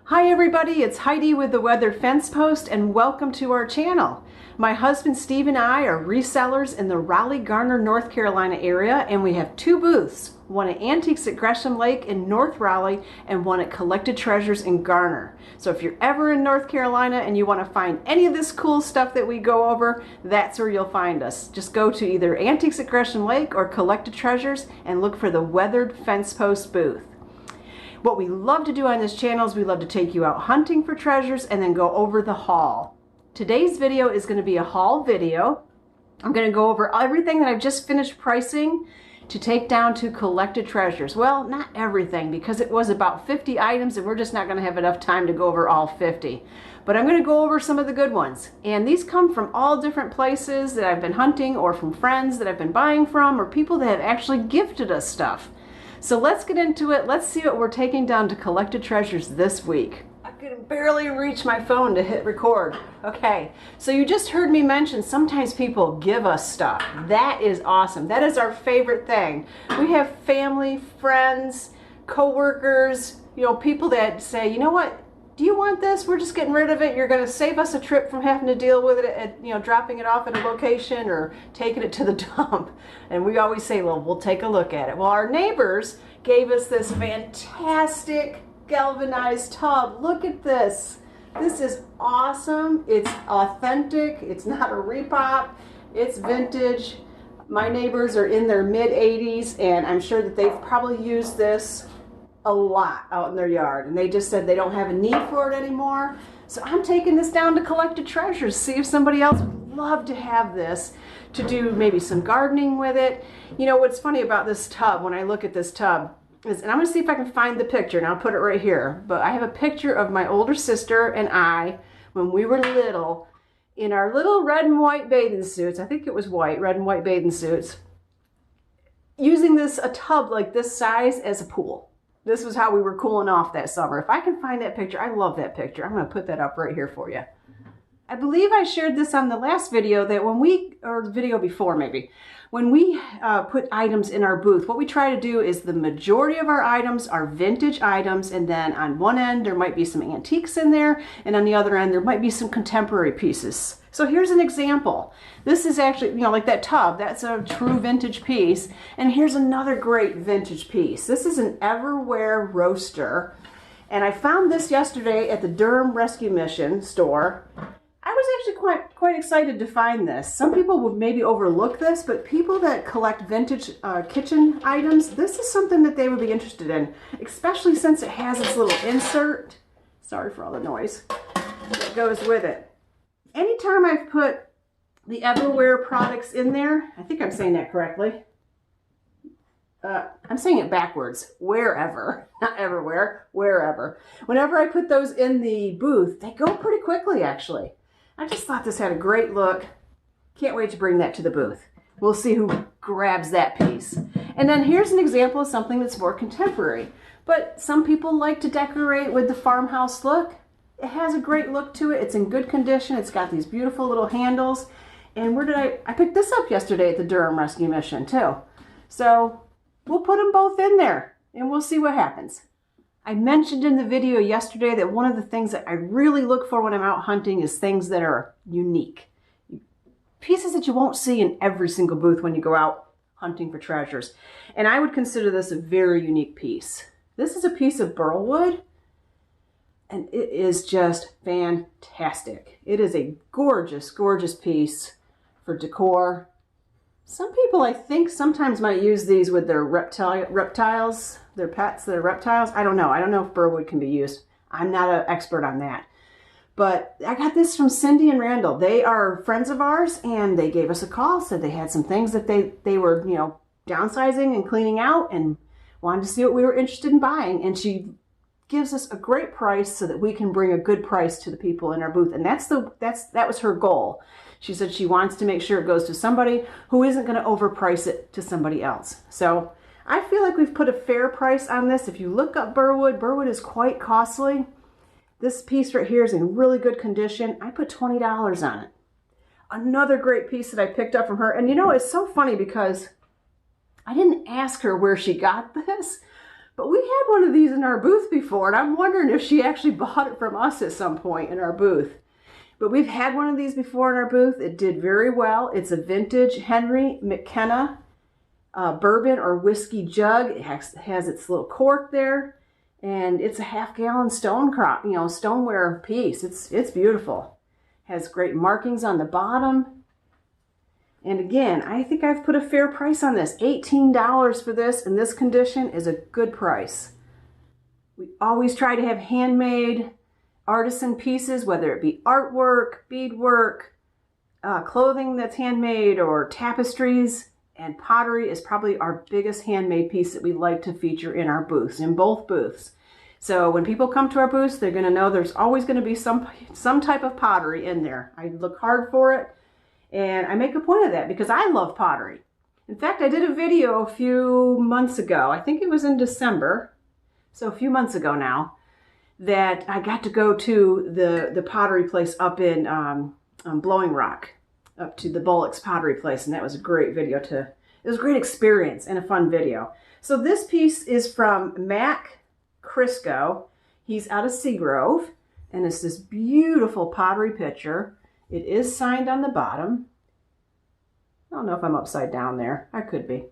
Hi everybody, it's Heidi with The Weathered Fence Post and welcome to our channel. My husband Steve and I are resellers in the Raleigh-Garner, North Carolina area, and we have two booths, one at Antiques at Gresham Lake in North Raleigh and one at Collected Treasures in Garner. So if you're ever in North Carolina and you want to find any of this cool stuff that we go over, that's where you'll find us. Just go to either Antiques at Gresham Lake or Collected Treasures and look for the Weathered Fence Post booth. What we love to do on this channel is we love to take you out hunting for treasures and then go over the haul. Today's video is going to be a haul video. I'm going to go over everything that I've just finished pricing to take down to Collected Treasures. Well, not everything, because it was about 50 items and we're just not going to have enough time to go over all 50. But I'm going to go over some of the good ones. And these come from all different places that I've been hunting, or from friends that I've been buying from, or people that have actually gifted us stuff. So let's get into it. Let's see what we're taking down to Collected Treasures this week. I can barely reach my phone to hit record. Okay, so you just heard me mention sometimes people give us stuff. That is awesome. That is our favorite thing. We have family, friends, co-workers, people that say, you know what? Do you want this? We're just getting rid of it. You're going to save us a trip from having to deal with it at, dropping it off at a location or taking it to the dump. And we always say, well, we'll take a look at it. Well, our neighbors gave us this fantastic galvanized tub. Look at this. This is awesome. It's authentic. It's not a repop. It's vintage. My neighbors are in their mid-80s, and I'm sure that they've probably used this a lot out in their yard, and they just said they don't have a need for it anymore. So I'm taking this down to Collected Treasures, see if somebody else would love to have this to do maybe some gardening with it. What's funny about this tub, when I look at this tub, is, and I'm going to see if I can find the picture, and I'll put it right here, but I have a picture of my older sister and I when we were little in our little red and white bathing suits. I think it was white, red and white bathing suits, using a tub like this size as a pool. This was how we were cooling off that summer. If I can find that picture, I love that picture. I'm going to put that up right here for you. I believe I shared this on the last video that or the video before maybe, when we put items in our booth, what we try to do is the majority of our items are vintage items, and then on one end there might be some antiques in there, and on the other end there might be some contemporary pieces. So here's an example. This is actually, like that tub, that's a true vintage piece. And here's another great vintage piece. This is an Everware roaster. And I found this yesterday at the Durham Rescue Mission store. I was actually quite excited to find this. Some people would maybe overlook this, but people that collect vintage kitchen items, this is something that they would be interested in, especially since it has this little insert. Sorry for all the noise that goes with it. Anytime I've put the Everware products in there, I think I'm saying that correctly. I'm saying it backwards. Wherever, not everywhere, wherever. Whenever I put those in the booth, they go pretty quickly, actually. I just thought this had a great look. Can't wait to bring that to the booth. We'll see who grabs that piece. And then here's an example of something that's more contemporary. But some people like to decorate with the farmhouse look. It has a great look to it. It's in good condition. It's got these beautiful little handles. And where did I picked this up yesterday at the Durham Rescue Mission too. So we'll put them both in there and we'll see what happens. I mentioned in the video yesterday that one of the things that I really look for when I'm out hunting is things that are unique. Pieces that you won't see in every single booth when you go out hunting for treasures. And I would consider this a very unique piece. This is a piece of burl wood. And it is just fantastic. It is a gorgeous, gorgeous piece for decor. Some people, I think, sometimes might use these with their reptiles, their pets, their reptiles. I don't know. I don't know if burl wood can be used. I'm not an expert on that. But I got this from Cindy and Randall. They are friends of ours, and they gave us a call, said they had some things that they were, downsizing and cleaning out and wanted to see what we were interested in buying. And she gives us a great price so that we can bring a good price to the people in our booth. And that was her goal. She said she wants to make sure it goes to somebody who isn't going to overprice it to somebody else. So I feel like we've put a fair price on this. If you look up burwood, burwood is quite costly. This piece right here is in really good condition. I put $20 on it. Another great piece that I picked up from her. And it's so funny because I didn't ask her where she got this, But we had one of these in our booth before, and I'm wondering if she actually bought it from us at some point in our booth. But we've had one of these before in our booth. It did very well. It's a vintage Henry McKenna bourbon or whiskey jug. It has its little cork there, and it's a half-gallon stoneware piece. It's beautiful. Has great markings on the bottom. And again, I think I've put a fair price on this. $18 for this in this condition is a good price. We always try to have handmade artisan pieces, whether it be artwork, beadwork, clothing that's handmade, or tapestries. And pottery is probably our biggest handmade piece that we like to feature in our booths, in both booths. So when people come to our booths, they're going to know there's always going to be some type of pottery in there. I look hard for it, and I make a point of that because I love pottery. In fact, I did a video a few months ago. I think it was in December, so a few months ago now, that I got to go to the pottery place up in Blowing Rock, up to the Bullock's pottery place, and that was a great video it was a great experience and a fun video. So this piece is from Mac Crisco. He's out of Seagrove, and it's this beautiful pottery pitcher. It is signed on the bottom. I don't know if I'm upside down there. I could be.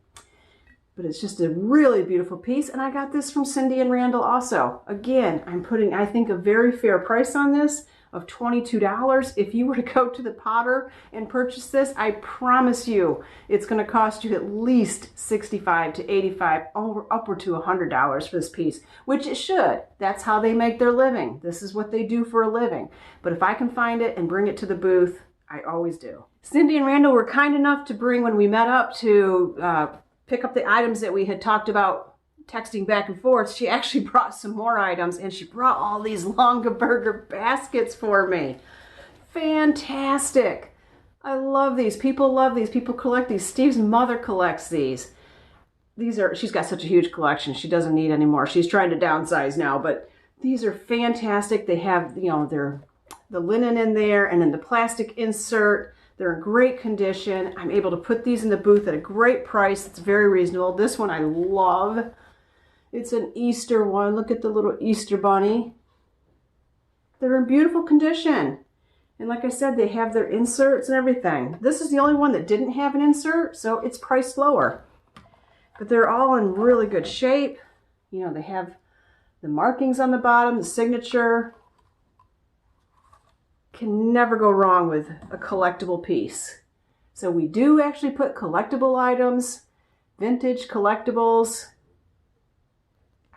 But it's just a really beautiful piece, and I got this from Cindy and Randall also. Again, I'm putting, I think, a very fair price on this of $22. If you were to go to the Potter and purchase this, I promise you it's going to cost you at least $65 to $85, upward to $100 for this piece, which it should. That's how they make their living. This is what they do for a living. But if I can find it and bring it to the booth, I always do. Cindy and Randall were kind enough to bring, when we met up to pick up the items that we had talked about texting back and forth, she actually brought some more items, and she brought all these Longaberger baskets for me. Fantastic. I love these. People love these. People collect these. Steve's mother collects these. She's got such a huge collection. She doesn't need any more. She's trying to downsize now, but these are fantastic. They have, the linen in there and then the plastic insert. They're in great condition. I'm able to put these in the booth at a great price. It's very reasonable. This one I love. It's an Easter one. Look at the little Easter bunny. They're in beautiful condition. And like I said, they have their inserts and everything. This is the only one that didn't have an insert, so it's priced lower. But they're all in really good shape. They have the markings on the bottom, the signature. Can never go wrong with a collectible piece. So we do actually put collectible items, vintage collectibles.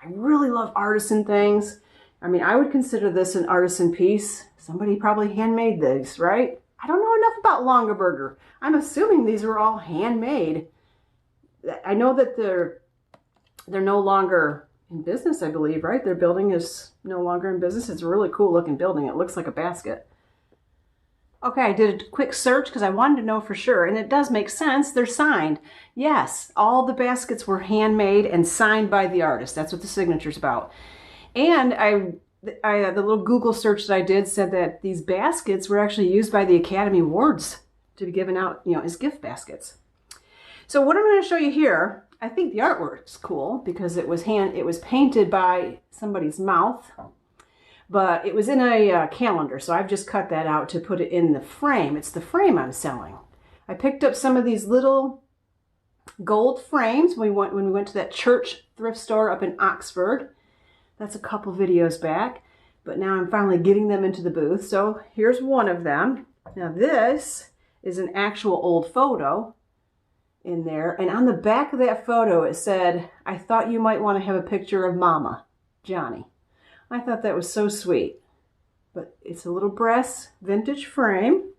I really love artisan things. I mean, I would consider this an artisan piece. Somebody probably handmade these, right? I don't know enough about Longaberger. I'm assuming these were all handmade. I know that they're no longer in business, I believe, right? Their building is no longer in business. It's a really cool looking building. It looks like a basket. Okay, I did a quick search because I wanted to know for sure, and it does make sense. They're signed. Yes, all the baskets were handmade and signed by the artist. That's what the signature's about. And the little Google search that I did said that these baskets were actually used by the Academy Awards to be given out, as gift baskets. So what I'm going to show you here, I think the artwork's cool because it was painted by somebody's mouth. But it was in a calendar, so I've just cut that out to put it in the frame. It's the frame I'm selling. I picked up some of these little gold frames when we went to that church thrift store up in Oxford. That's a couple videos back. But now I'm finally getting them into the booth. So here's one of them. Now this is an actual old photo in there. And on the back of that photo it said, "I thought you might want to have a picture of Mama, Johnny." I thought that was so sweet. But it's a little brass vintage frame.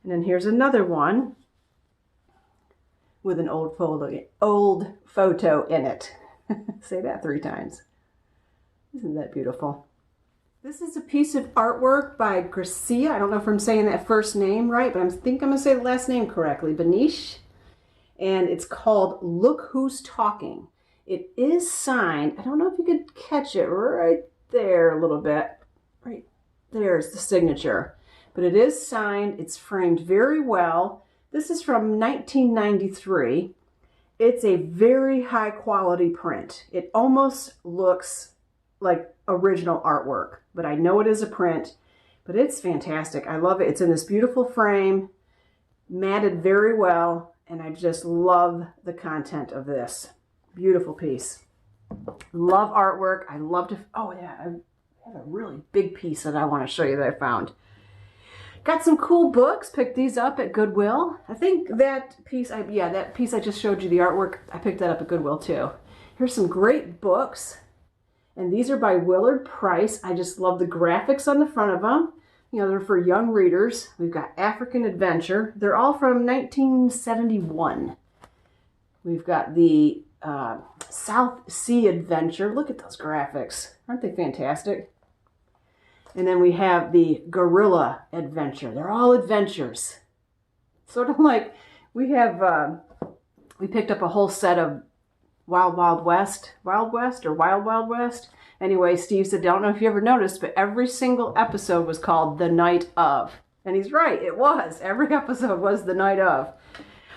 And then here's another one with an old photo in it. Say that 3 times. Isn't that beautiful? This is a piece of artwork by Gracia. I don't know if I'm saying that first name right, but I think I'm going to say the last name correctly. Benish. And it's called Look Who's Talking. It is signed. I don't know if you could catch it right there a little bit. Right there's the signature. But it is signed. It's framed very well. This is from 1993. It's a very high quality print. It almost looks like original artwork, but I know it is a print, but it's fantastic. I love it. It's in this beautiful frame, matted very well, and I just love the content of this. Beautiful piece. Love artwork. I love to, oh yeah, I have a really big piece that I want to show you that I found. Got some cool books. Picked these up at Goodwill. I think that piece, that piece I just showed you, the artwork, I picked that up at Goodwill too. Here's some great books. And these are by Willard Price. I just love the graphics on the front of them. You know, they're for young readers. We've got African Adventure. They're all from 1971. We've got the South Sea Adventure. Look at those graphics. Aren't they fantastic? And then we have the Gorilla Adventure. They're all adventures. Sort of like we have, we picked up a whole set of Wild Wild West or Wild Wild West. Anyway, Steve said, don't know if you ever noticed, but every single episode was called The Night Of. And he's right, it was. Every episode was The Night Of.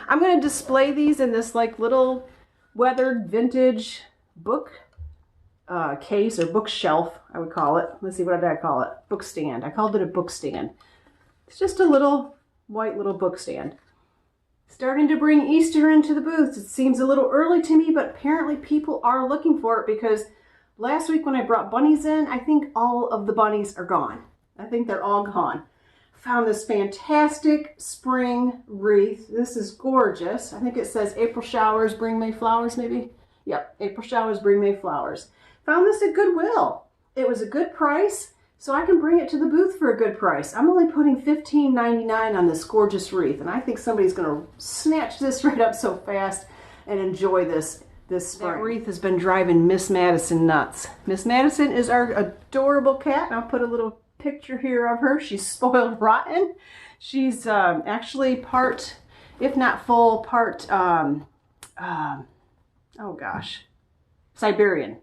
I'm going to display these in this like little weathered vintage book case or bookshelf, I would call it. Let's see, what did I call it? Book stand. I called it a book stand. It's just a little white little book stand. Starting to bring Easter into the booths. It seems a little early to me, but apparently people are looking for it because last week when I brought bunnies in, I think all of the bunnies are gone. I think they're all gone. Found this fantastic spring wreath. This is gorgeous. I think it says April showers bring May flowers, maybe? Yep, April showers bring May flowers. Found this at Goodwill. It was a good price, so I can bring it to the booth for a good price. I'm only putting $15.99 on this gorgeous wreath, and I think somebody's going to snatch this right up so fast and enjoy this spring. That wreath has been driving Miss Madison nuts. Miss Madison is our adorable cat, and I'll put a little picture here of her. She's spoiled rotten. She's actually part, if not full, part, oh gosh, Siberian.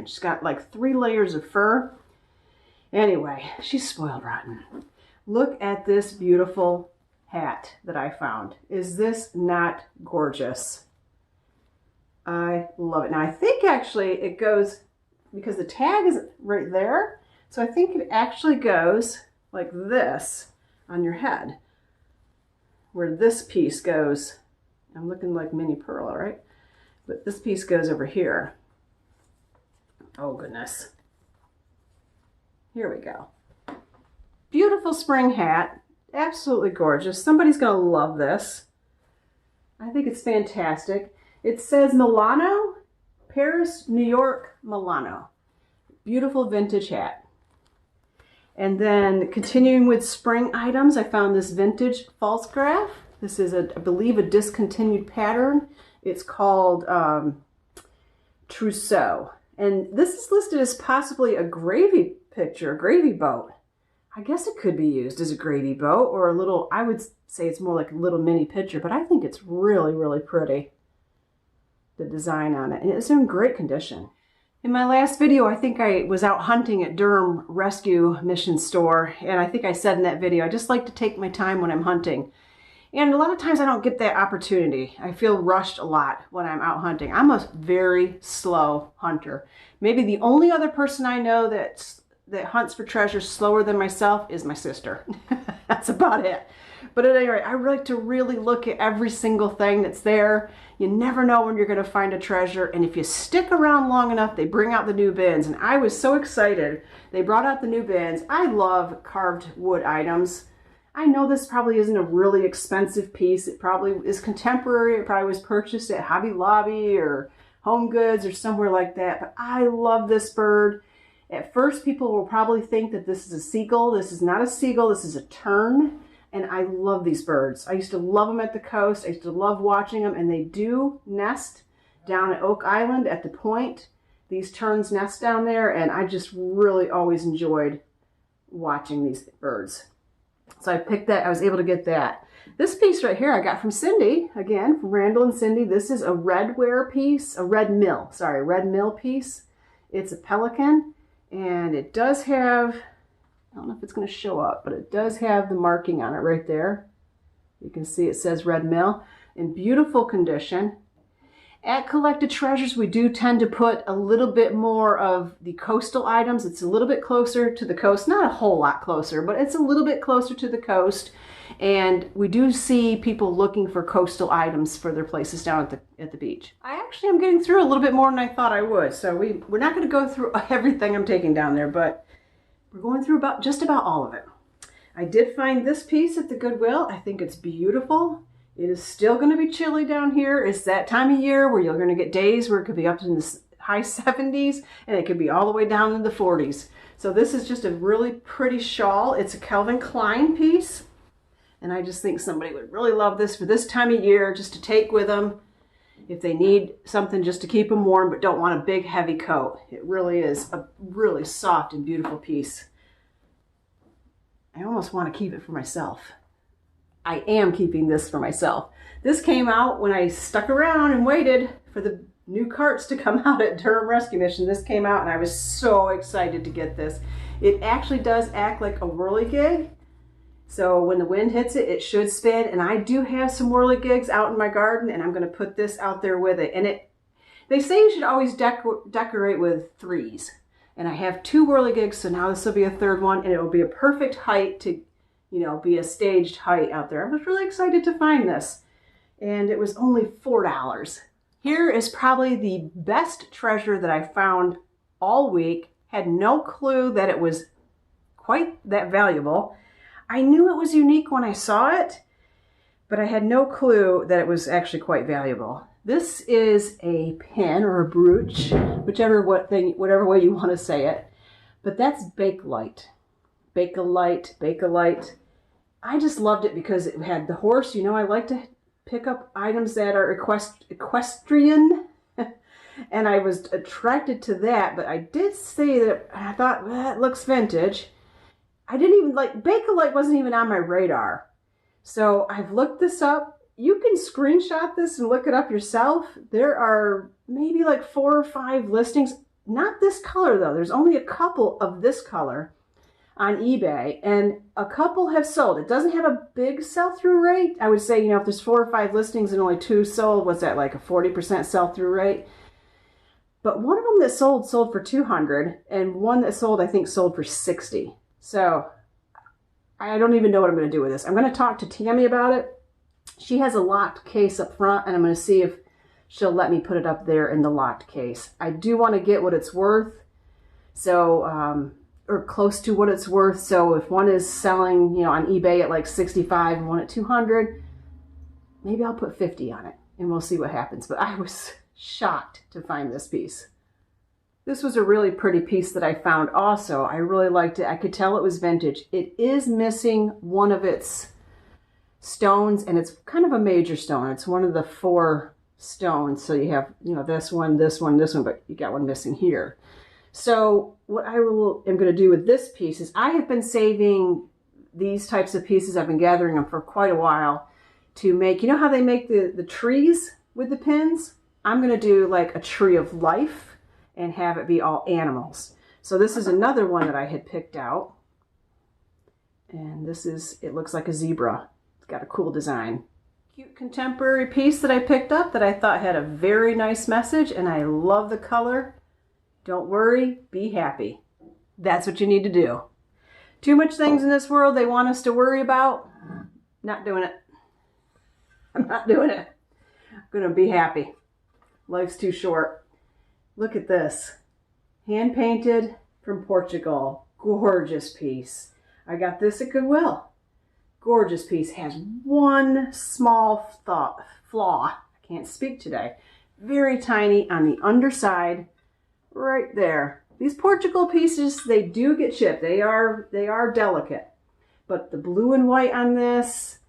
She's got like 3 layers of fur. Anyway, she's spoiled rotten. Look at this beautiful hat that I found. Is this not gorgeous? I love it. Now I think actually it goes, because the tag is right there, so I think it actually goes like this on your head, where this piece goes. I'm looking like Minnie Pearl, right? But this piece goes over here. Oh goodness. Here we go. Beautiful spring hat. Absolutely gorgeous. Somebody's going to love this. I think it's fantastic. It says Milano, Paris, New York, Milano. Beautiful vintage hat. And then continuing with spring items, I found this vintage false graph. This is, I believe, a discontinued pattern. It's called Trousseau. And this is listed as possibly a gravy picture, a gravy boat. I guess it could be used as a gravy boat or a little, I would say it's more like a little mini picture, but I think it's really, really pretty. The design on it. And it's in great condition. In my last video, I think I was out hunting at Durham Rescue Mission Store. And I think I said in that video, I just like to take my time when I'm hunting. And a lot of times I don't get that opportunity. I feel rushed a lot when I'm out hunting. I'm a very slow hunter. Maybe the only other person I know that hunts for treasure slower than myself is my sister. That's about it. But at any rate, I like to really look at every single thing that's there. You never know when you're going to find a treasure. And if you stick around long enough, they bring out the new bins. And I was so excited. They brought out the new bins. I love carved wood items. I know this probably isn't a really expensive piece. It probably is contemporary. It probably was purchased at Hobby Lobby or Home Goods or somewhere like that. But I love this bird. At first, people will probably think that this is a seagull. This is not a seagull. This is a tern. And I love these birds. I used to love them at the coast. I used to love watching them. And they do nest down at Oak Island at the point. These terns nest down there. And I just really always enjoyed watching these birds. So I picked that. I was able to get that. This piece right here I got from Cindy. Again, from Randall and Cindy. This is a redware piece. A red mill. Sorry, red mill piece. It's a pelican. And it does have, I don't know if it's going to show up, but it does have the marking on it right there. You can see it says red mill in beautiful condition. At Collected Treasures, we do tend to put a little bit more of the coastal items. It's a little bit closer to the coast, not a whole lot closer, but it's a little bit closer to the coast. And we do see people looking for coastal items for their places down at the beach. I actually am getting through a little bit more than I thought I would. So we're not going to go through everything I'm taking down there, but we're going through just about all of it. I did find this piece at the Goodwill. I think it's beautiful. It is still going to be chilly down here. It's that time of year where you're going to get days where it could be up in the high 70s and it could be all the way down in the 40s. So this is just a really pretty shawl. It's a Calvin Klein piece. And I just think somebody would really love this for this time of year, just to take with them if they need something just to keep them warm but don't want a big heavy coat. It really is a really soft and beautiful piece. I almost want to keep it for myself. I am keeping this for myself. This came out when I stuck around and waited for the new carts to come out at Durham Rescue Mission. This came out and I was so excited to get this. It actually does act like a whirligig. So when the wind hits it, it should spin. And I do have some whirligigs out in my garden and I'm going to put this out there with it. And they say you should always decorate with 3s. And I have 2 whirligigs, so now this will be a 3rd one and it will be a perfect height to, you know, be a staged height out there. I was really excited to find this. And it was only $4. Here is probably the best treasure that I found all week. Had no clue that it was quite that valuable. I knew it was unique when I saw it, but I had no clue that it was actually quite valuable. This is a pin or a brooch, whatever way you want to say it. But that's Bakelite. Bakelite. I just loved it because it had the horse. You know, I like to pick up items that are equestrian. And I was attracted to that, but I did say that I thought, well, that looks vintage. I didn't even Bakelite wasn't even on my radar. So I've looked this up. You can screenshot this and look it up yourself. There are maybe like 4 or 5 listings. Not this color though. There's only a couple of this color on eBay and a couple have sold. It doesn't have a big sell-through rate. I would say, you know, if there's 4 or 5 listings and only 2 sold, what's that, like a 40% sell-through rate? But one of them that sold for $200 and one that sold, I think, sold for $60. So I don't even know what I'm going to do with this. I'm going to talk to Tammy about it. She has a locked case up front and I'm going to see if she'll let me put it up there in the locked case. I do want to get what it's worth. So, or close to what it's worth. So if one is selling, you know, on eBay at like 65 and one at 200, maybe I'll put 50 on it and we'll see what happens. But I was shocked to find this piece. This was a really pretty piece that I found also. I really liked it. I could tell it was vintage. It is missing one of its stones and it's kind of a major stone. It's one of the 4 stones. So you have, you know, this one, but you got one missing here. So what I am going to do with this piece is I have been saving these types of pieces. I've been gathering them for quite a while to make, you know how they make the trees with the pins? I'm going to do like a tree of life and have it be all animals. So this is another one that I had picked out. And this is, it looks like a zebra. It's got a cool design. Cute contemporary piece that I picked up that I thought had a very nice message and I love the color. Don't worry, be happy. That's what you need to do. Too much things in this world they want us to worry about. Not doing it. I'm not doing it. I'm gonna be happy. Life's too short. Look at this. Hand painted from Portugal. Gorgeous piece. I got this at Goodwill. Gorgeous piece. Has one small flaw. I can't speak today. Very tiny on the underside. Right there. These Portugal pieces, they do get chipped. They are delicate. But the blue and white on this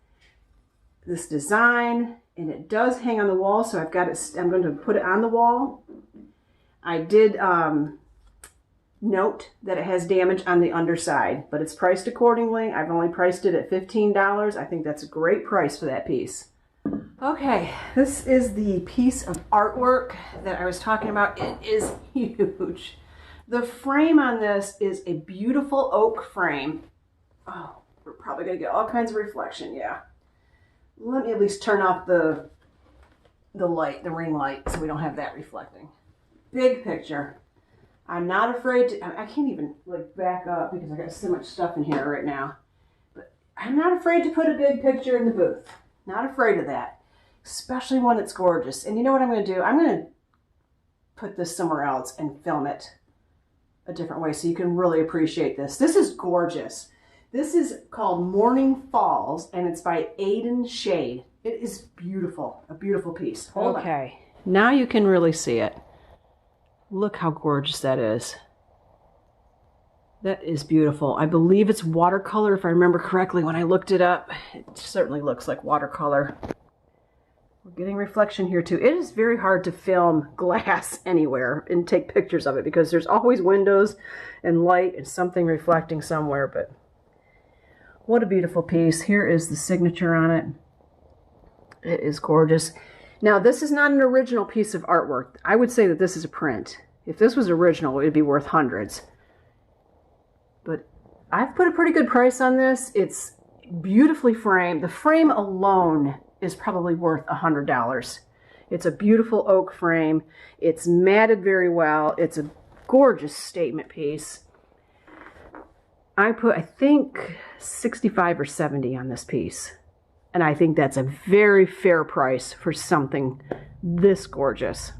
design, and it does hang on the wall, so I've got it, I'm going to put it on the wall. I did note that it has damage on the underside, but it's priced accordingly. I've only priced it at $15. I think that's a great price for that piece. Okay, this is the piece of artwork that I was talking about. It is huge. The frame on this is a beautiful oak frame. Oh, we're probably going to get all kinds of reflection, yeah. Let me at least turn off the the light, the ring light, so we don't have that reflecting. Big picture. I'm not afraid to, I can't even like back up because I got so much stuff in here right now. But I'm not afraid to put a big picture in the booth. Not afraid of that. Especially when it's gorgeous. And you know what I'm going to do? I'm going to put this somewhere else and film it a different way so you can really appreciate this. This is gorgeous. This is called Morning Falls, and it's by Aiden Shade. It is beautiful, a beautiful piece. Hold on. Okay, now you can really see it. Look how gorgeous that is. That is beautiful. I believe it's watercolor, if I remember correctly when I looked it up. It certainly looks like watercolor. We're getting reflection here too. It is very hard to film glass anywhere and take pictures of it because there's always windows and light and something reflecting somewhere, but what a beautiful piece. Here is the signature on it. It is gorgeous. Now, this is not an original piece of artwork. I would say that this is a print. If this was original, it would be worth hundreds. But I've put a pretty good price on this. It's beautifully framed. The frame alone is probably worth $100. It's a beautiful oak frame. It's matted very well. It's a gorgeous statement piece. I put, I think, 65 or 70 on this piece. And I think that's a very fair price for something this gorgeous.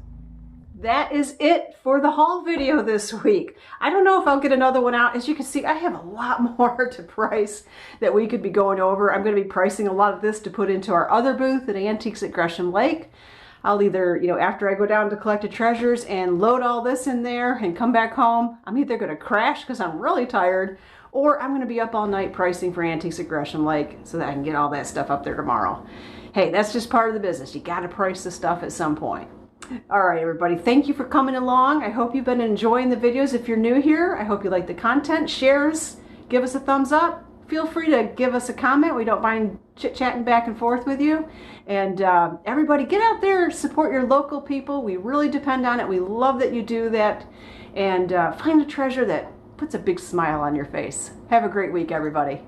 That is it for the haul video this week. I don't know if I'll get another one out. As you can see, I have a lot more to price that we could be going over. I'm going to be pricing a lot of this to put into our other booth at Antiques at Gresham Lake. I'll either, after I go down to Collected Treasures and load all this in there and come back home, I'm either going to crash because I'm really tired, or I'm going to be up all night pricing for Antiques at Gresham Lake so that I can get all that stuff up there tomorrow. Hey, that's just part of the business. You got to price the stuff at some point. All right, everybody, thank you for coming along. I hope you've been enjoying the videos. If you're new here, I hope you like the content. Shares, give us a thumbs up. Feel free to give us a comment. We don't mind chit-chatting back and forth with you. And everybody, get out there, support your local people. We really depend on it. We love that you do that. And find a treasure that puts a big smile on your face. Have a great week, everybody.